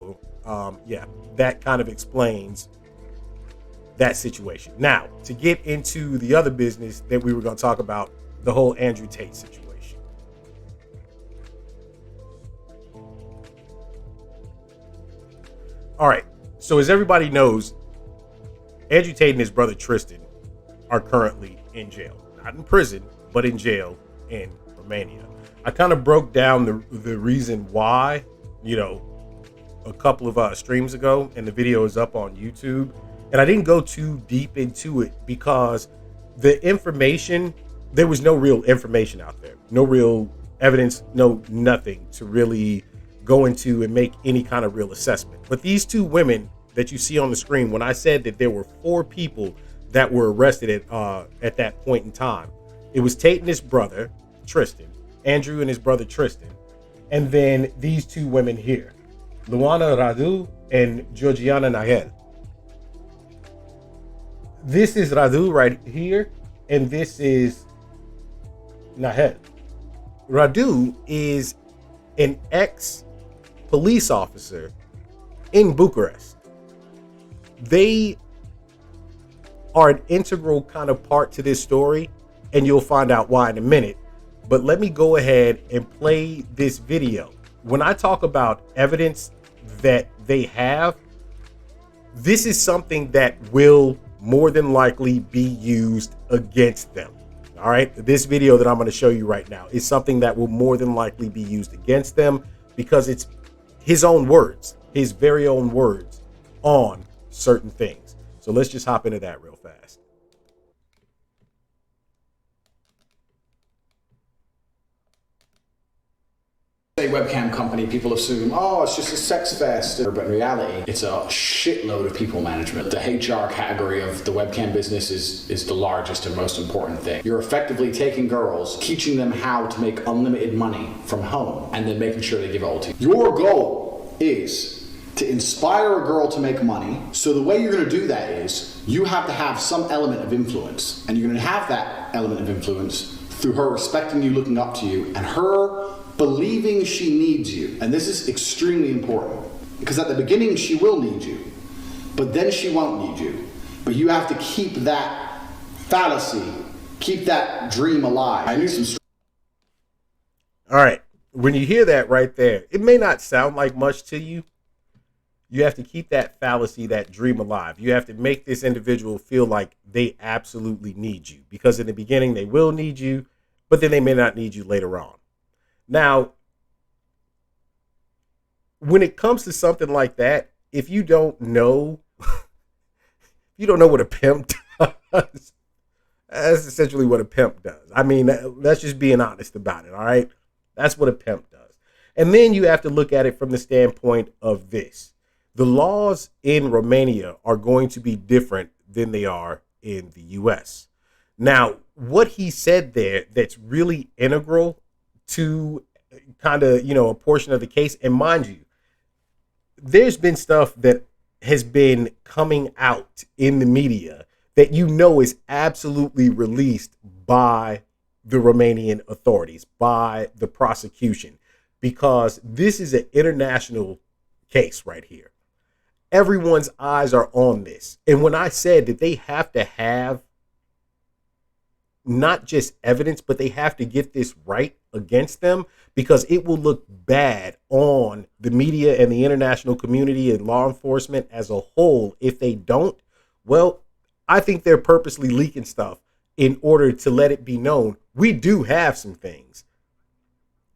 Yeah, that kind of explains that situation. Now, to get into the other business that we were going to talk about, the whole Andrew Tate situation. All right. So as everybody knows, Andrew Tate and his brother Tristan are currently in jail. Not in prison, but in jail in Romania. I kind of broke down the reason why, a couple of streams ago, and the video is up on YouTube. And I didn't go too deep into it because the information, there was no real information out there, no real evidence, no nothing to really go into and make any kind of real assessment. But these two women that you see on the screen, when I said that there were 4 people that were arrested at that point in time, it was Tate and his brother Tristan, Andrew and his brother Tristan, and then these 2 women here, Luana Radu and Georgiana Nahel. This is Radu right here, and this is Nahel. Radu is an ex-police officer in Bucharest. They are an integral kind of part to this story, and you'll find out why in a minute. But let me go ahead and play this video. When I talk about evidence that they have, this is something that will more than likely be used against them. All right. This video that I'm going to show you right now is something that will more than likely be used against them because it's his own words, his very own words on certain things. So let's just hop into that real fast. A webcam company, people assume, oh, it's just a sex fest. But in reality, it's a shitload of people management. The HR category of the webcam business is the largest and most important thing. You're effectively taking girls, teaching them how to make unlimited money from home, and then making sure they give it all to you. Your goal is to inspire a girl to make money. So the way you're going to do that is you have to have some element of influence. And you're going to have that element of influence through her respecting you, looking up to you, and her believing she needs you. And this is extremely important because at the beginning she will need you, but then she won't need you. But you have to keep that fallacy, keep that dream alive. I knew some. All right. When you hear that right there, it may not sound like much to you. You have to keep that fallacy, that dream alive. You have to make this individual feel like they absolutely need you, because in the beginning they will need you, but then they may not need you later on. Now, when it comes to something like that, if you don't know, what a pimp does, that's essentially what a pimp does. I mean, that's just being honest about it, all right? That's what a pimp does. And then you have to look at it from the standpoint of this. The laws in Romania are going to be different than they are in the U.S. Now, what he said there that's really integral to kind of, a portion of the case. And mind you, there's been stuff that has been coming out in the media that is absolutely released by the Romanian authorities, by the prosecution, because this is an international case right here. Everyone's eyes are on this. And when I said that they have to have not just evidence, but they have to get this right against them, because it will look bad on the media and the international community and law enforcement as a whole if they don't. Well, I think they're purposely leaking stuff in order to let it be known we do have some things.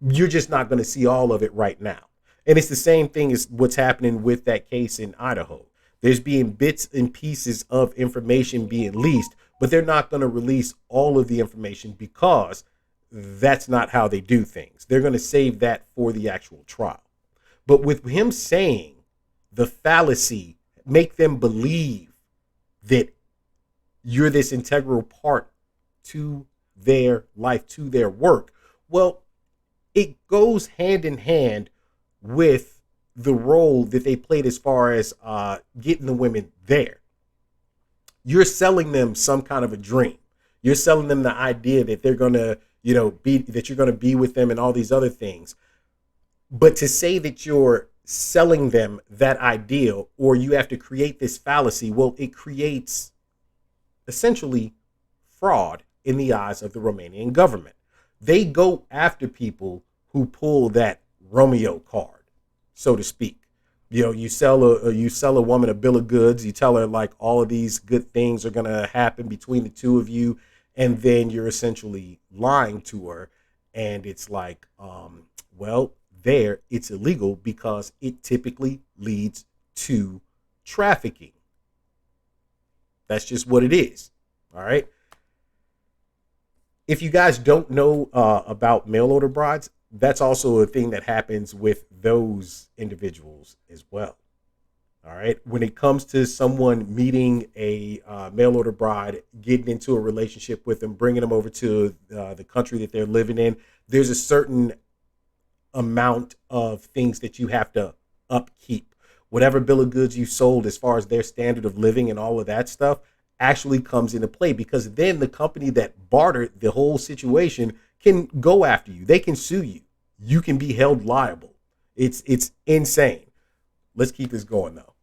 You're just not going to see all of it right now. And it's the same thing as what's happening with that case in Idaho. There's being bits and pieces of information being leased, but they're not going to release all of the information because that's not how they do things. They're going to save that for the actual trial. But with him saying the fallacy, make them believe that you're this integral part to their life, to their work. Well, it goes hand in hand with the role that they played as far as getting the women there. You're selling them some kind of a dream. You're selling them the idea that they're going to, that you're going to be with them and all these other things. But to say that you're selling them that idea, or you have to create this fallacy. Well, it creates essentially fraud in the eyes of the Romanian government. They go after people who pull that Romeo card, so to speak. You know, you sell a woman a bill of goods. You tell her like all of these good things are gonna happen between the two of you, and then you're essentially lying to her. And it's like, well, there it's illegal because it typically leads to trafficking. That's just what it is. All right. If you guys don't know about mail order brides, that's also a thing that happens with those individuals as well. All right. When it comes to someone meeting a mail order bride, getting into a relationship with them, bringing them over to the country that they're living in, there's a certain amount of things that you have to upkeep. Whatever bill of goods you sold as far as their standard of living and all of that stuff actually comes into play, because then the company that bartered the whole situation can go after you. They can sue you. You can be held liable. It's insane. Let's keep this going though.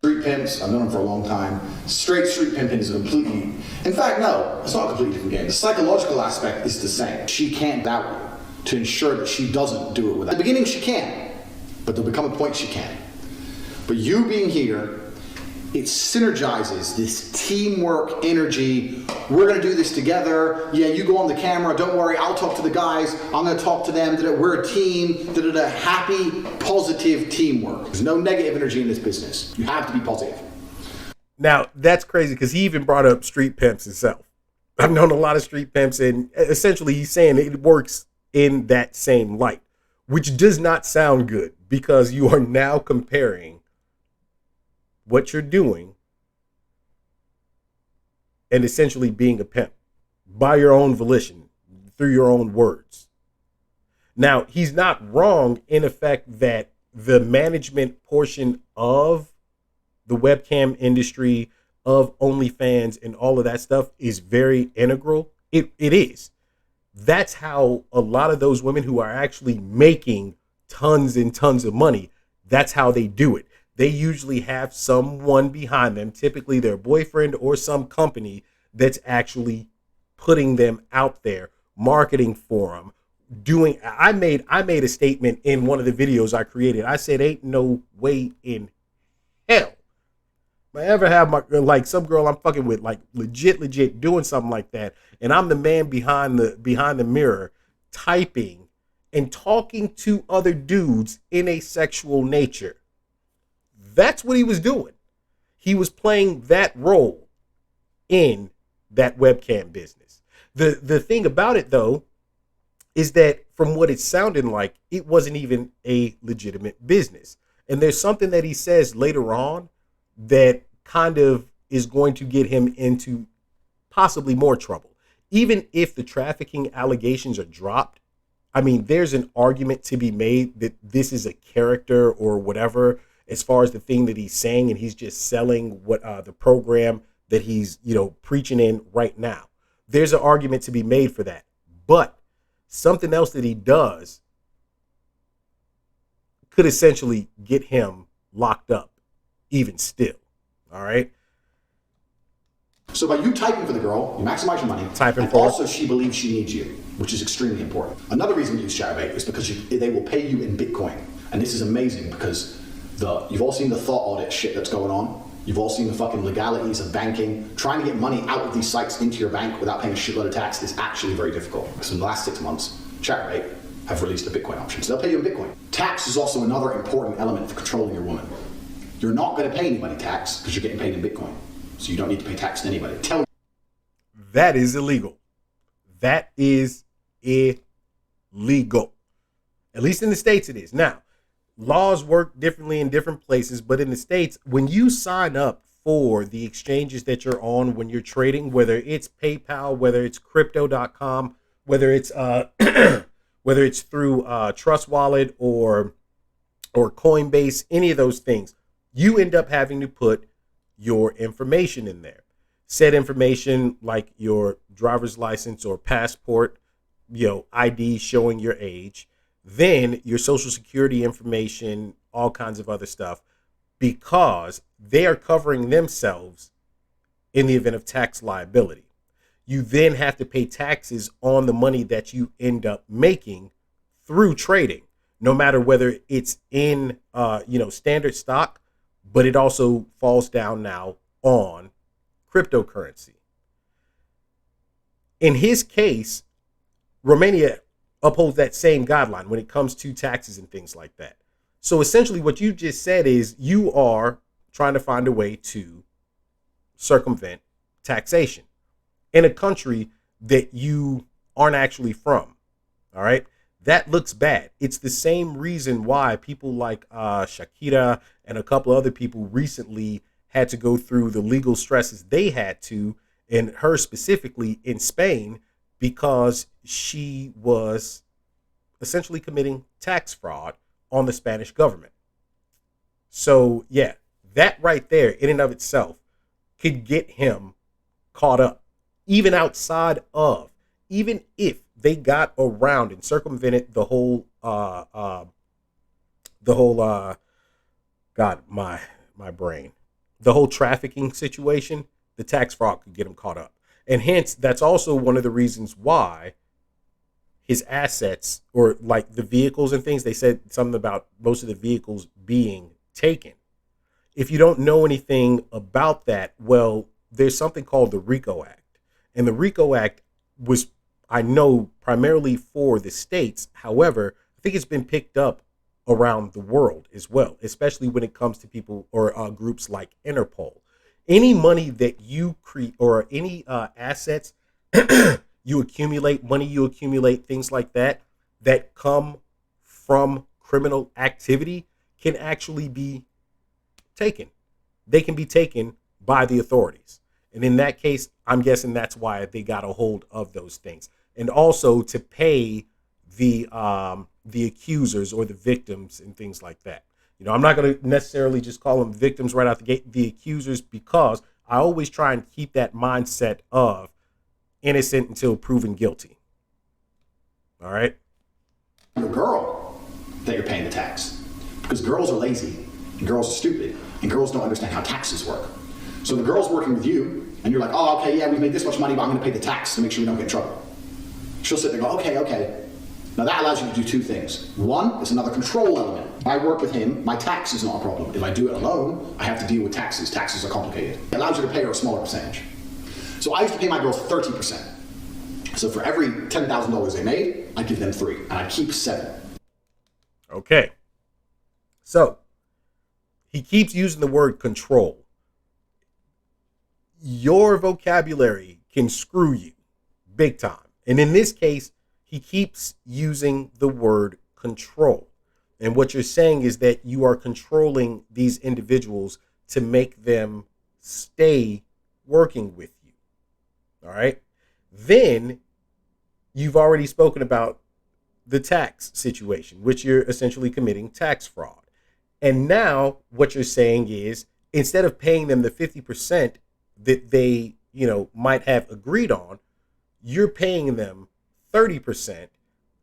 Street pimps, I've known them for a long time. Straight street pimping is completely, in fact, no, it's not a completely different game. The psychological aspect is the same. She can't doubt you to ensure that she doesn't do it with that. At the beginning she can, but there'll become a point she can't. But you being here, it synergizes this teamwork energy. We're gonna do this together. Yeah, you go on the camera, don't worry, I'll talk to the guys, I'm gonna talk to them, we're a team, happy, positive teamwork. There's no negative energy in this business. You have to be positive. Now, that's crazy because he even brought up street pimps himself. I've known a lot of street pimps, and essentially he's saying it works in that same light, which does not sound good because you are now comparing what you're doing and essentially being a pimp by your own volition, through your own words. Now, he's not wrong in effect that the management portion of the webcam industry, of OnlyFans and all of that stuff is very integral. It is. That's how a lot of those women who are actually making tons and tons of money, that's how they do it. They usually have someone behind them, typically their boyfriend or some company that's actually putting them out there, marketing for them, doing. I made a statement in one of the videos I created. I said, ain't no way in hell I ever have like some girl I'm fucking with, like legit doing something like that, and I'm the man behind the mirror typing and talking to other dudes in a sexual nature. That's what he was doing. He was playing that role in that webcam business. The thing about it though is that from what it sounded like, it wasn't even a legitimate business. And there's something that he says later on that kind of is going to get him into possibly more trouble. Even if the trafficking allegations are dropped, I mean, there's an argument to be made that this is a character or whatever, as far as the thing that he's saying, and he's just selling what the program that he's, preaching in right now. There's an argument to be made for that. But something else that he does could essentially get him locked up even still. All right. So by you typing for the girl, you maximize your money. Typing for also, she believes she needs you, which is extremely important. Another reason to use Chatterbait is because they will pay you in Bitcoin. And this is amazing because you've all seen the thought audit shit that's going on. You've all seen the fucking legalities of banking. Trying to get money out of these sites into your bank without paying a shitload of tax is actually very difficult. So in the last 6 months, Chatterbait have released the Bitcoin option. So they'll pay you in Bitcoin. Tax is also another important element for controlling your woman. You're not going to pay anybody tax because you're getting paid in Bitcoin. So you don't need to pay tax to anybody. That is illegal. That is illegal. At least in the States it is. Now, laws work differently in different places, but in the States, when you sign up for the exchanges that you're on, when you're trading, whether it's PayPal, whether it's crypto.com, whether it's whether it's through Trust Wallet or Coinbase, any of those things, you end up having to put your information in there. Said information like your driver's license or passport, ID showing your age, then your social security information, all kinds of other stuff, because they are covering themselves in the event of tax liability. You then have to pay taxes on the money that you end up making through trading, no matter whether it's in standard stock, but it also falls down now on cryptocurrency. In his case, Romania upholds that same guideline when it comes to taxes and things like that. So essentially what you just said is you are trying to find a way to circumvent taxation in a country that you aren't actually from. All right. That looks bad. It's the same reason why people like Shakira and a couple other people recently had to go through the legal stresses they had to, and her specifically in Spain, because she was essentially committing tax fraud on the Spanish government. So yeah, that right there in and of itself could get him caught up, even outside of, even if they got around and circumvented the whole God, my brain, the whole trafficking situation, the tax fraud could get him caught up. And hence, that's also one of the reasons why his assets, or like the vehicles and things, they said something about most of the vehicles being taken. If you don't know anything about that, well, there's something called the RICO Act. And the RICO Act was, I know, primarily for the states. However, I think it's been picked up around the world as well, especially when it comes to people or groups like Interpol. Any money that you create, or any assets you accumulate, money you accumulate, things like that, that come from criminal activity can actually be taken. They can be taken by the authorities. And in that case, I'm guessing that's why they got a hold of those things. And also to pay the accusers or the victims and things like that. You know, I'm not going to necessarily just call them victims right out the gate, the accusers, because I always try and keep that mindset of innocent until proven guilty. All right. Your girl that you're paying the tax, because girls are lazy and girls are stupid and girls don't understand how taxes work. So the girl's working with you and you're like, oh, okay, yeah, we made this much money, but I'm going to pay the tax to make sure we don't get in trouble. She'll sit there and go, okay. Now that allows you to do two things. One, it's another control element. If I work with him, my tax is not a problem. If I do it alone, I have to deal with taxes. Taxes are complicated. It allows you to pay her a smaller percentage. So I used to pay my girls 30%. So for every $10,000 they made, I give them 3, and I keep 7. Okay. So he keeps using the word control. Your vocabulary can screw you big time. And in this case, he keeps using the word control. And what you're saying is that you are controlling these individuals to make them stay working with you. All right. Then you've already spoken about the tax situation, which you're essentially committing tax fraud. And now what you're saying is, instead of paying them the 50% that they, might have agreed on, you're paying them 30%.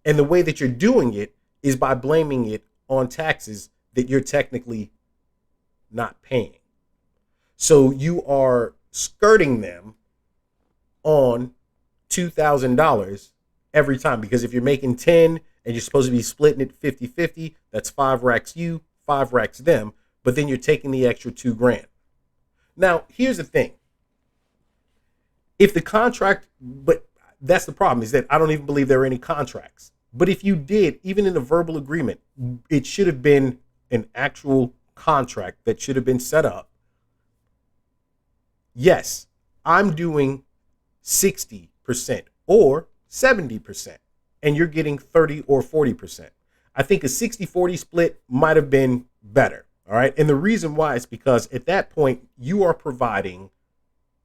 And the way that you're doing it is by blaming it on taxes that you're technically not paying. So you are skirting them on $2,000 every time, because if you're making 10 and you're supposed to be splitting it 50-50, that's 5 racks you, 5 racks them, but then you're taking the extra $2,000. Now, here's the thing. If the contract, but that's the problem, is that I don't even believe there are any contracts. But if you did, even in a verbal agreement, it should have been an actual contract that should have been set up. Yes, I'm doing 60% or 70%, and you're getting 30 or 40%. I think a 60-40 split might have been better. All right. And the reason why is because at that point, you are providing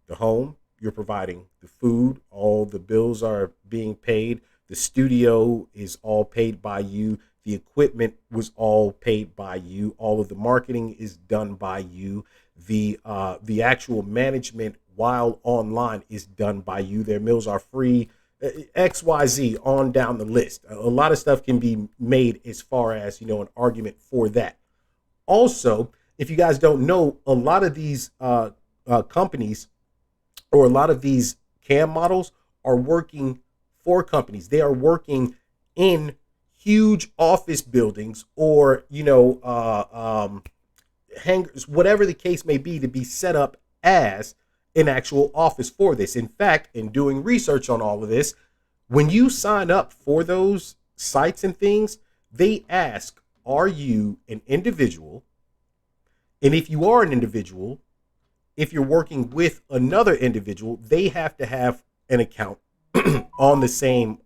the home, you're providing the food, all the bills are being paid. The studio is all paid by you. The equipment was all paid by you. All of the marketing is done by you. The actual management while online is done by you. Their meals are free. XYZ on down the list. A lot of stuff can be made as far as, an argument for that. Also, if you guys don't know, a lot of these companies or a lot of these cam models are working for companies. They are working in huge office buildings or, hangars, whatever the case may be, to be set up as an actual office for this. In fact, in doing research on all of this, when you sign up for those sites and things, they ask, are you an individual? And if you are an individual, if you're working with another individual, they have to have an account on the same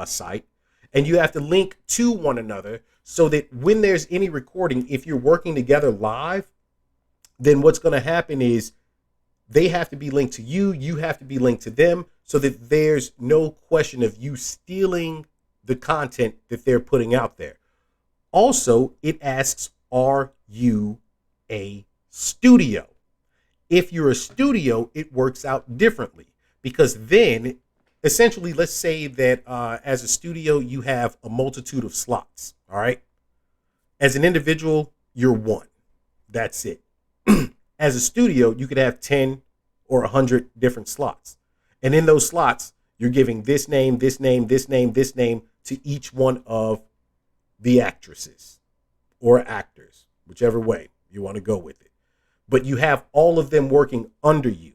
site, and you have to link to one another so that when there's any recording, if you're working together live, then what's going to happen is they have to be linked to you, you have to be linked to them, so that there's no question of you stealing the content that they're putting out there. Also, it asks, are you a studio? If you're a studio, it works out differently, because then essentially, let's say that as a studio, you have a multitude of slots. All right. As an individual, you're one. That's it. As a studio, you could have 10 or 100 different slots. And in those slots, you're giving this name, this name, this name, this name to each one of the actresses or actors, whichever way you want to go with it. But you have all of them working under you.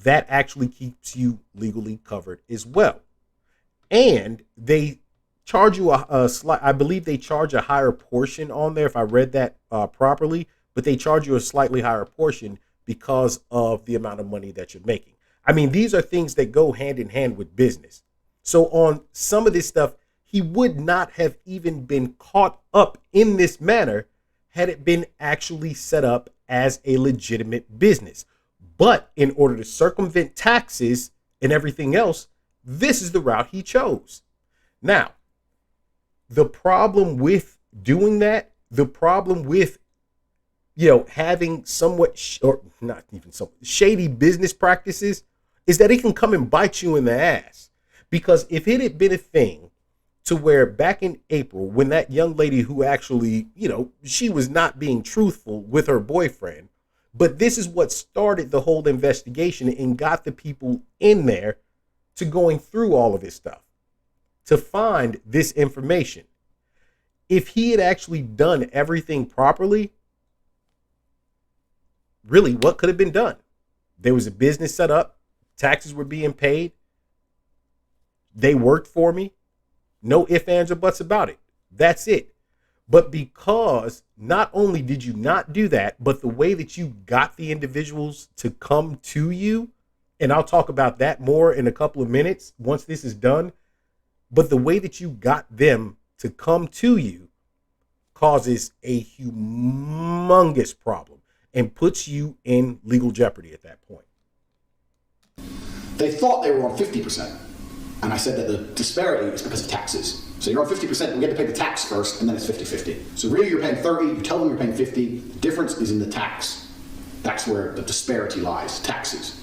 That actually keeps you legally covered as well. And they charge you I believe they charge a higher portion on there, if I read that properly, but they charge you a slightly higher portion because of the amount of money that you're making. I mean, these are things that go hand in hand with business. So on some of this stuff, he would not have even been caught up in this manner had it been actually set up as a legitimate business. But in order to circumvent taxes and everything else, this is the route he chose. Now, the problem with doing that, the problem with, having somewhat, or not even some shady business practices, is that it can come and bite you in the ass. Because if it had been a thing to where back in April, when that young lady who actually, she was not being truthful with her boyfriend, but this is what started the whole investigation and got the people in there to going through all of this stuff to find this information. If he had actually done everything properly, really, what could have been done? There was a business set up, taxes were being paid, they worked for me, no ifs, ands, or buts about it. That's it. But because not only did you not do that, but the way that you got the individuals to come to you, and I'll talk about that more in a couple of minutes once this is done, but the way that you got them to come to you causes a humongous problem and puts you in legal jeopardy at that point. They thought they were on 50%. And I said that the disparity is because of taxes. So you're on 50%, we get to pay the tax first, and then it's 50-50. So really you're paying 30, you tell them you're paying 50, the difference is in the tax. That's where the disparity lies, taxes.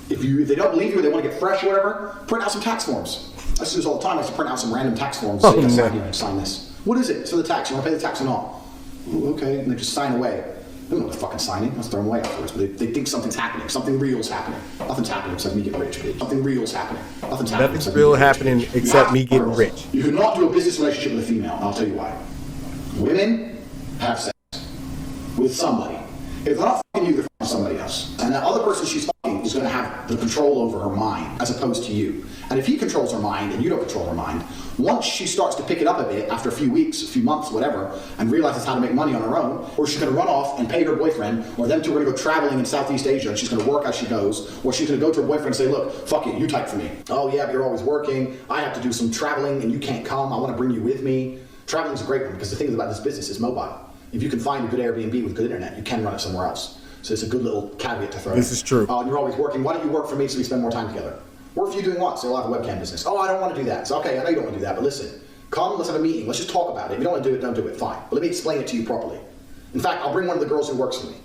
If they don't believe you or they want to get fresh or whatever, print out some tax forms. I see this all the time, I used to print out some random tax forms and say, sign here and sign this. What is it? So the tax, you want to pay the tax or not? Ooh, okay, and they just sign away. They don't know what they're fucking signing. Let's throw them away afterwards. But they think something's happening. Something real's happening. Nothing's happening except me getting rich. Something real's happening. Nothing's real happening except me getting rich. You cannot do a business relationship with a female, and I'll tell you why. Women have sex with somebody. If they're not fucking you, they're fucking somebody else. And that other person she's fucking is going to have the control over her mind, as opposed to you. And if he controls her mind and you don't control her mind, once she starts to pick it up a bit after a few weeks, a few months, whatever, and realizes how to make money on her own, or she's going to run off and pay her boyfriend, or them two are going to go traveling in Southeast Asia and she's going to work as she goes, or she's going to go to her boyfriend and say, look, fuck it, you type for me. Oh yeah, but you're always working. I have to do some traveling and you can't come. I want to bring you with me. Traveling's a great one because the thing about this business is mobile. If you can find a good Airbnb with good internet, you can run it somewhere else. So it's a good little caveat to throw in. This is true. And you're always working. Why don't you work for me so we spend more time together? Work for you doing what? So you'll have a webcam business. Oh, I don't want to do that. So okay, I know you don't want to do that, but listen. Come, let's have a meeting. Let's just talk about it. If you don't want to do it, don't do it. Fine. But let me explain it to you properly. In fact, I'll bring one of the girls who works for me.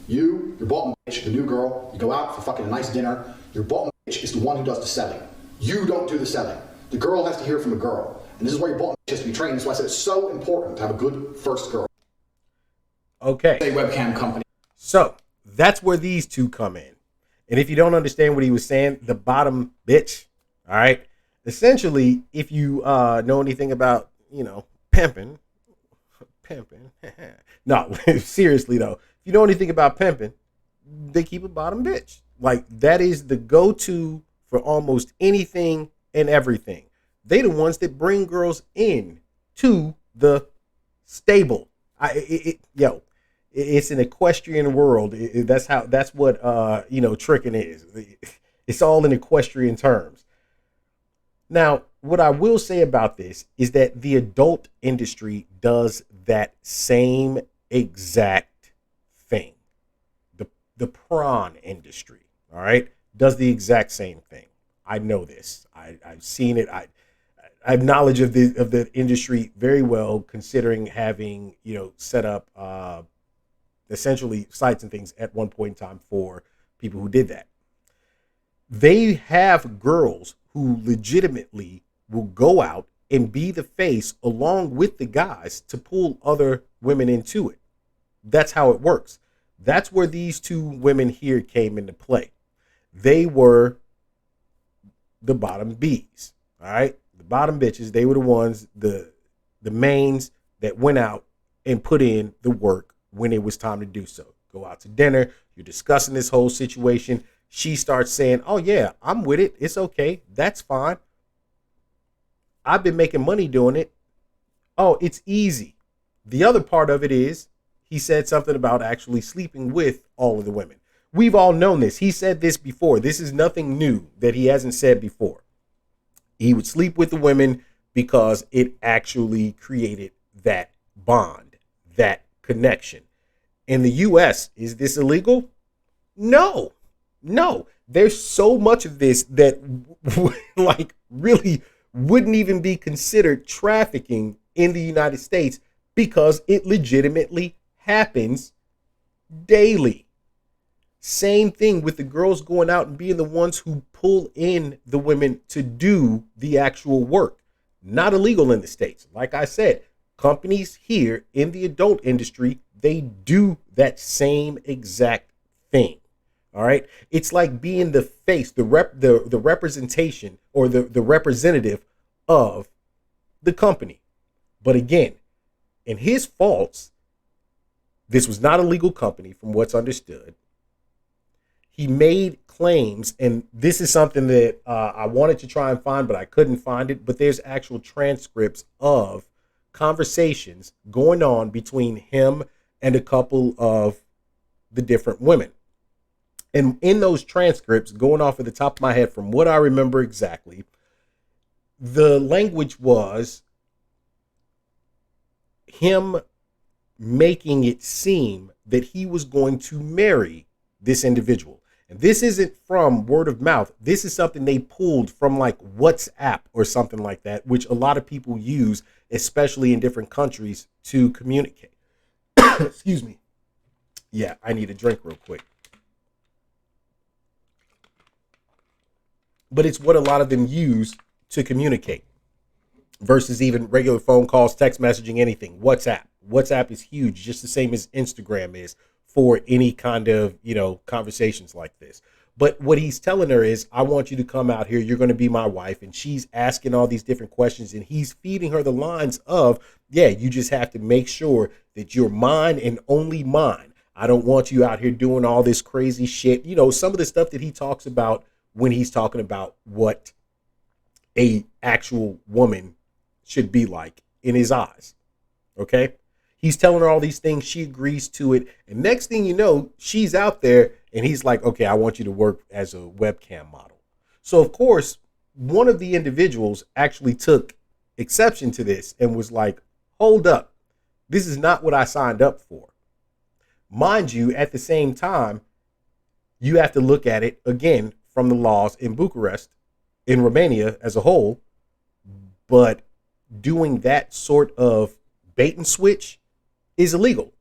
You're bottom bitch, the new girl. You go out for fucking a nice dinner. You're bottom is the one who does the selling. You don't do the selling. The girl has to hear from a girl. And this is where your bottom has to be trained. That's why I said it's so important to have a good first girl. Okay. A webcam company. So that's where these two come in. And if you don't understand what he was saying, the bottom bitch, all right? Essentially, if you know anything about, pimping. No, seriously though, if you know anything about pimping, they keep a bottom bitch. Like, that is the go-to for almost anything and everything. They the ones that bring girls in to the stable. It's an equestrian world. That's what tricking is. It's all in equestrian terms. Now, what I will say about this is that the adult industry does that same exact thing. The prawn industry, all right, does the exact same thing. I know this. I've seen it. I have knowledge of the industry very well, considering having set up essentially sites and things at one point in time for people who did that. They have girls who legitimately will go out and be the face along with the guys to pull other women into it. That's how it works. That's where these two women here came into play. They were the bottom B's, all right? The bottom bitches, they were the ones, the mains that went out and put in the work when it was time to do so. Go out to dinner, you're discussing this whole situation. She starts saying, oh yeah, I'm with it. It's okay. That's fine. I've been making money doing it. Oh, it's easy. The other part of it is he said something about actually sleeping with all of the women. We've all known this. He said this before. This is nothing new that he hasn't said before. He would sleep with the women because it actually created that bond, that connection. In the U.S., is this illegal? No. There's so much of this that really wouldn't even be considered trafficking in the United States because it legitimately happens daily. Same thing with the girls going out and being the ones who pull in the women to do the actual work. Not illegal in the States. Like I said, companies here in the adult industry, they do that same exact thing. All right. It's like being the face, the representation or the representative of the company. But again, in his faults, this was not a legal company from what's understood. He made claims, and this is something that I wanted to try and find, but I couldn't find it. But there's actual transcripts of conversations going on between him and a couple of the different women. And in those transcripts, going off of the top of my head from what I remember exactly, the language was him making it seem that he was going to marry this individual. And this isn't from word of mouth. This is something they pulled from like WhatsApp or something like that, which a lot of people use, especially in different countries, to communicate. Excuse me. Yeah, I need a drink real quick. But it's what a lot of them use to communicate versus even regular phone calls, text messaging, anything. WhatsApp. WhatsApp is huge, just the same as Instagram is for any kind of, conversations like this. But what he's telling her is, I want you to come out here. You're going to be my wife. And she's asking all these different questions. And he's feeding her the lines of, yeah, you just have to make sure that you're mine and only mine. I don't want you out here doing all this crazy shit. Some of the stuff that he talks about when he's talking about what a actual woman should be like in his eyes. Okay. He's telling her all these things. She agrees to it. And next thing you know, she's out there and he's like, okay, I want you to work as a webcam model. So of course, one of the individuals actually took exception to this and was like, hold up. This is not what I signed up for. Mind you, at the same time, you have to look at it again from the laws in Bucharest, in Romania as a whole. But doing that sort of bait and switch is illegal.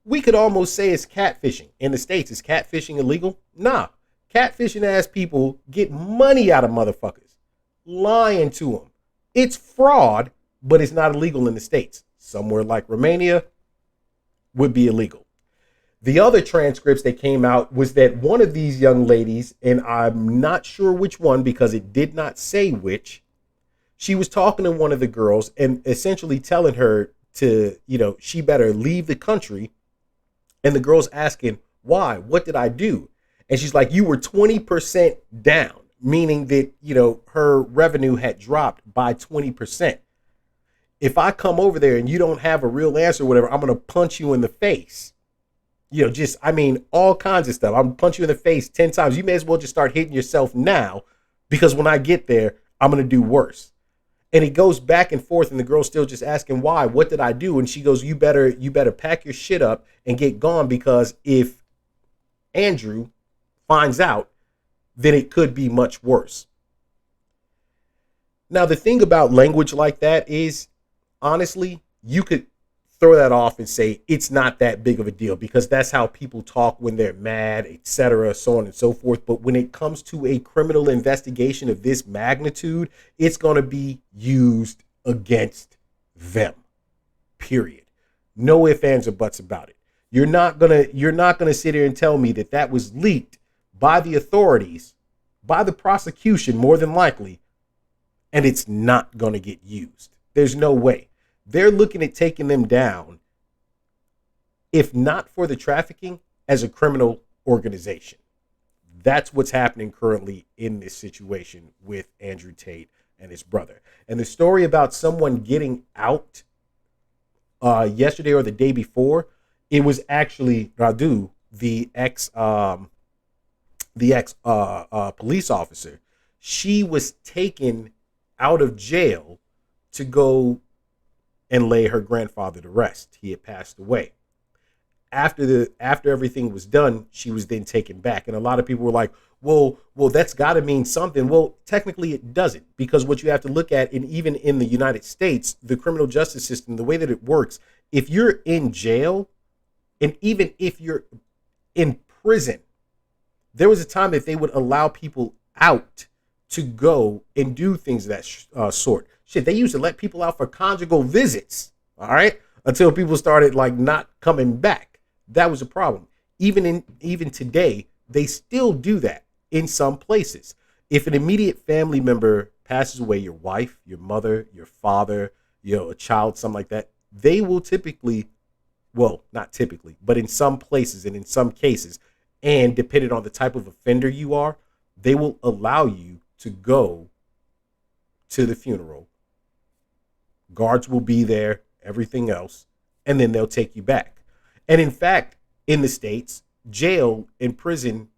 We could almost say it's catfishing. In the States, is catfishing illegal? Nah. Catfishing ass people get money out of motherfuckers, lying to them. It's fraud, but it's not illegal in the States. Somewhere like Romania would be illegal. The other transcripts that came out was that one of these young ladies, and I'm not sure which one because it did not say which, she was talking to one of the girls and essentially telling her to, she better leave the country. And the girl's asking, why? What did I do? And she's like, you were 20% down, meaning that, her revenue had dropped by 20%. If I come over there and you don't have a real answer or whatever, I'm going to punch you in the face. All kinds of stuff. I'm going to punch you in the face 10 times. You may as well just start hitting yourself now, because when I get there, I'm going to do worse. And it goes back and forth, and the girl's still just asking why. What did I do? And she goes, you better pack your shit up and get gone, because if Andrew finds out, then it could be much worse. Now, the thing about language like that is, honestly, you could throw that off and say it's not that big of a deal, because that's how people talk when they're mad, etc., so on and so forth. But when it comes to a criminal investigation of this magnitude, it's going to be used against them. Period. No ifs, ands, or buts about it. You're not gonna sit here and tell me that was leaked by the authorities, by the prosecution, more than likely, and it's not gonna get used. There's no way. They're looking at taking them down, if not for the trafficking, as a criminal organization. That's what's happening currently in this situation with Andrew Tate and his brother. And the story about someone getting out yesterday or the day before, it was actually Radu, the ex police officer. She was taken out of jail to go and lay her grandfather to rest. He had passed away. After everything was done, she was then taken back. And a lot of people were like, well, that's got to mean something. Well, technically it doesn't, because what you have to look at, and even in the United States, the criminal justice system, the way that it works, if you're in jail, and even if you're in prison, there was a time that they would allow people out to go and do things of that sort. Shit, they used to let people out for conjugal visits, all right, until people started not coming back. That was a problem. Even today, they still do that in some places. If an immediate family member passes away, your wife, your mother, your father, a child, something like that, they will typically, well, not typically, but in some places and in some cases, and depending on the type of offender you are, they will allow you to go to the funeral. Guards will be there, everything else, and then they'll take you back. And in fact, in the States, jail and prison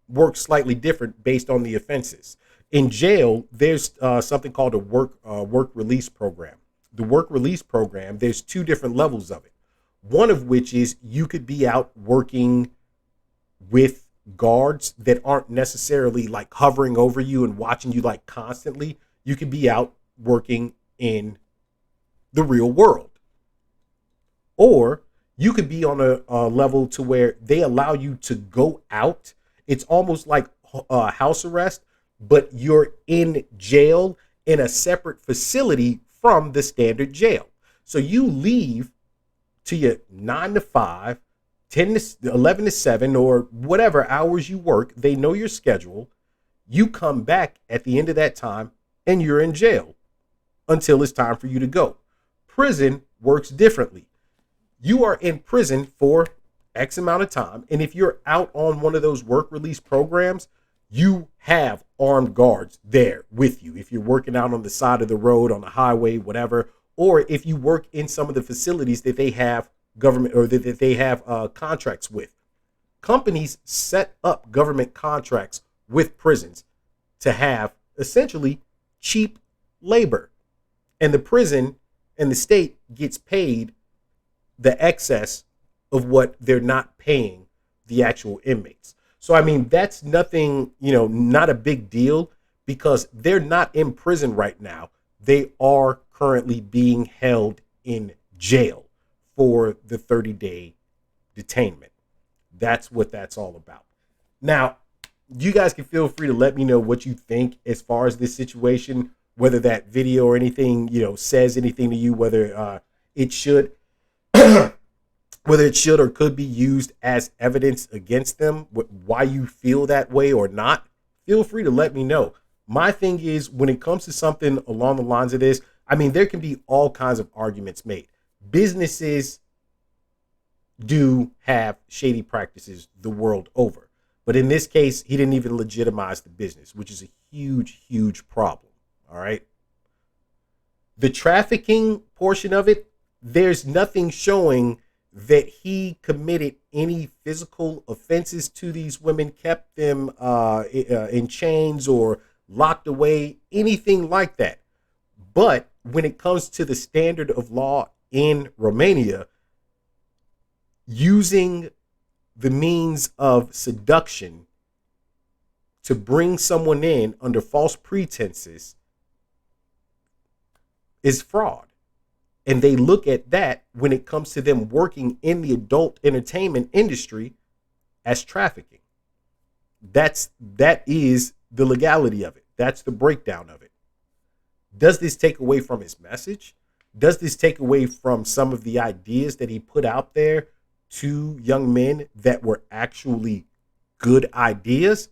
work slightly different based on the offenses. In jail, there's something called a work release program. The work release program, there's two different levels of it. One of which is you could be out working with guards that aren't necessarily hovering over you and watching you constantly. You could be out working in the real world. Or you could be on a level to where they allow you to go out. It's almost like house arrest, but you're in jail in a separate facility from the standard jail. So you leave to your 9 to 5, 10 to 11 to 7, or whatever hours you work. They know your schedule. You come back at the end of that time and you're in jail until it's time for you to go. Prison works differently. You are in prison for X amount of time, and if you're out on one of those work release programs, you have armed guards there with you. If you're working out on the side of the road, on the highway, whatever, or if you work in some of the facilities that they have government or that they have contracts with. Companies set up government contracts with prisons to have essentially cheap labor, and the prison and the state gets paid the excess of what they're not paying the actual inmates. So, that's nothing, not a big deal, because they're not in prison right now. They are currently being held in jail for the 30-day detainment. That's what that's all about. Now, you guys can feel free to let me know what you think as far as this situation, whether that video or anything, says anything to you, whether it should, whether it should or could be used as evidence against them, why you feel that way or not. Feel free to let me know. My thing is, when it comes to something along the lines of this, I mean, there can be all kinds of arguments made. Businesses do have shady practices the world over. But in this case, he didn't even legitimize the business, which is a huge, huge problem. All right. The trafficking portion of it, there's nothing showing that he committed any physical offenses to these women, kept them in chains or locked away, anything like that. But when it comes to the standard of law in Romania, using the means of seduction to bring someone in under false pretenses is fraud. And they look at that when it comes to them working in the adult entertainment industry as trafficking. That is the legality of it. That's the breakdown of it. Does this take away from his message? Does this take away from some of the ideas that he put out there to young men that were actually good ideas?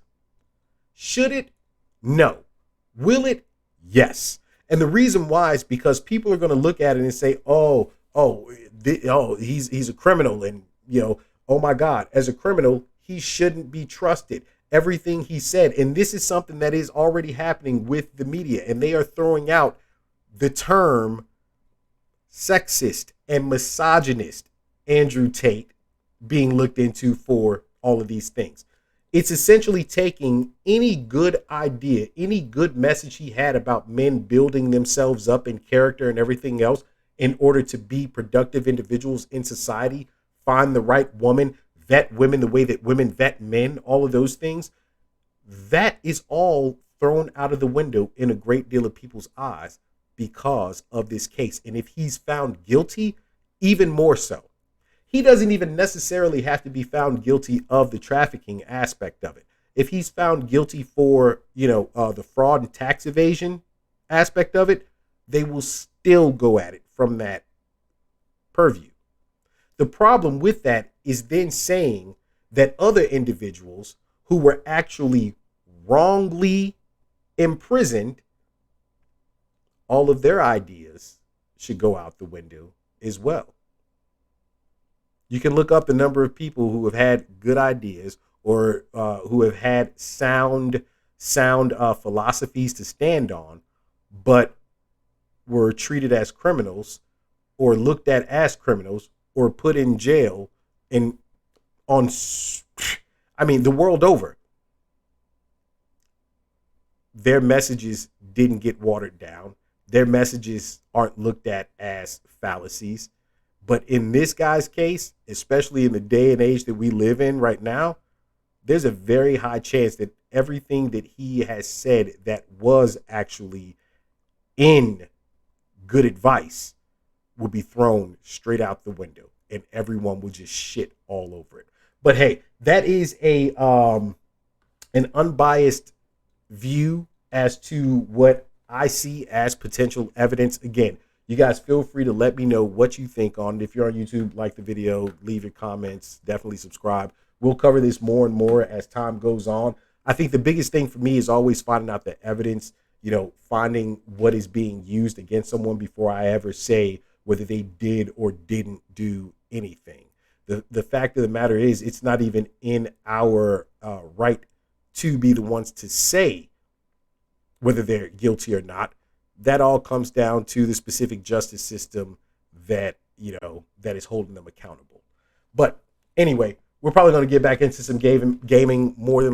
Should it? No. Will it? Yes. And the reason why is because people are going to look at it and say, he's a criminal, and oh my God, as a criminal, he shouldn't be trusted. Everything he said, and this is something that is already happening with the media, and they are throwing out the term sexist and misogynist Andrew Tate being looked into for all of these things. It's essentially taking any good idea, any good message he had about men building themselves up in character and everything else in order to be productive individuals in society, find the right woman, vet women the way that women vet men, all of those things. That is all thrown out of the window in a great deal of people's eyes because of this case. And if he's found guilty, even more so. He doesn't even necessarily have to be found guilty of the trafficking aspect of it. If he's found guilty for, the fraud and tax evasion aspect of it, they will still go at it from that purview. The problem with that is then saying that other individuals who were actually wrongly imprisoned, all of their ideas should go out the window as well. You can look up the number of people who have had good ideas or who have had sound philosophies to stand on, but were treated as criminals or looked at as criminals or put in jail the world over. Their messages didn't get watered down. Their messages aren't looked at as fallacies. But in this guy's case, especially in the day and age that we live in right now, there's a very high chance that everything that he has said that was actually in good advice will be thrown straight out the window and everyone will just shit all over it. But hey, that is an unbiased view as to what I see as potential evidence. Again, you guys feel free to let me know what you think on it. If you're on YouTube, like the video, leave your comments, definitely subscribe. We'll cover this more and more as time goes on. I think the biggest thing for me is always finding out the evidence, finding what is being used against someone before I ever say whether they did or didn't do anything. The fact of the matter is, it's not even in our right to be the ones to say whether they're guilty or not. That all comes down to the specific justice system that is holding them accountable. But anyway, we're probably going to get back into some gaming more than